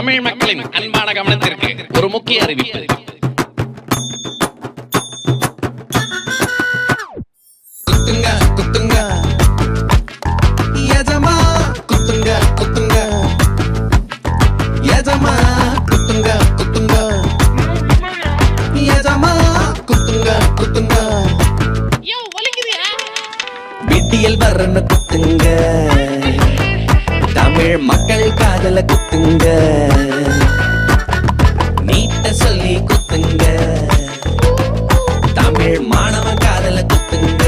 தமிழ் மக்களின் அன்பான கவனத்திற்கு ஒரு முக்கிய அறிவிப்பு. குத்துங்க குத்துங்க எஜமா குத்துங்க குத்துங்க எஜமா குத்துங்க குத்துங்க எஜமா குத்துங்க குத்துங்க விட்டியல் வரன்னு குத்துங்க தமிழ் மக்கள் காதல குத்துங்க நீட்ட சொல்லி குத்துங்க தமிழ் மாணவன் காதல குத்துங்க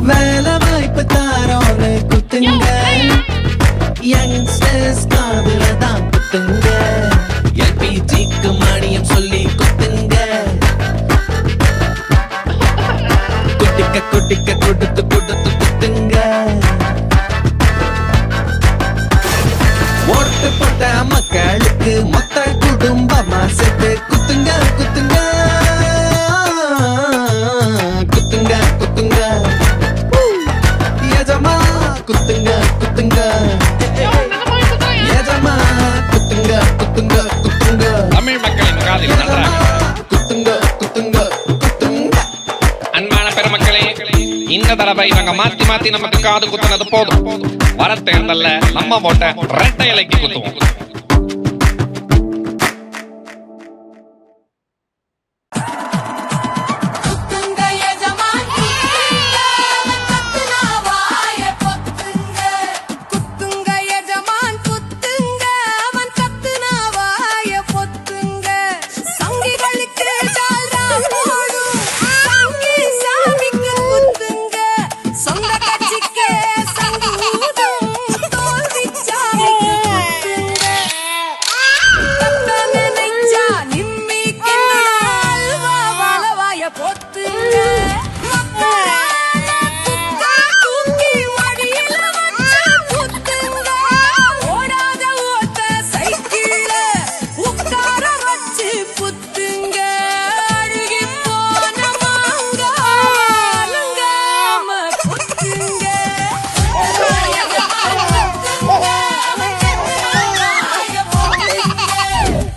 வேலை வாய்ப்பு தாரோன்னு குத்துங்க யங்ஸ்டர்ஸ் காதல தான் குத்துங்க எல்பிஜிக்கு மானியம் சொல்லி குத்துங்க குட்டிக்க குட்டிக்க கொடுத்து கொடுத்து குத்துங்க ஓட்டு போட்ட மக்களுக்கு மொத்த குடும்பமா சேர்த்து குத்துங்க குத்துங்க குத்துங்க குத்துங்க எஜமா குத்துங்க குத்துங்க எஜமா குத்துங்க குத்துங்க குத்துங்க தமிழ் மக்களின் காதில் நன்றாக குத்துங்க குத்துங்க குத்துங்க. அன்பான பெருமக்களே, இந்த தடவை நாங்க மாத்தி மாத்தி நமக்கு காது குத்துனது போதும். வர தேர்தல்ல நம்ம ஓட்ட ரெட்டை இலைக்கு குத்துவோம். பொத்துங்க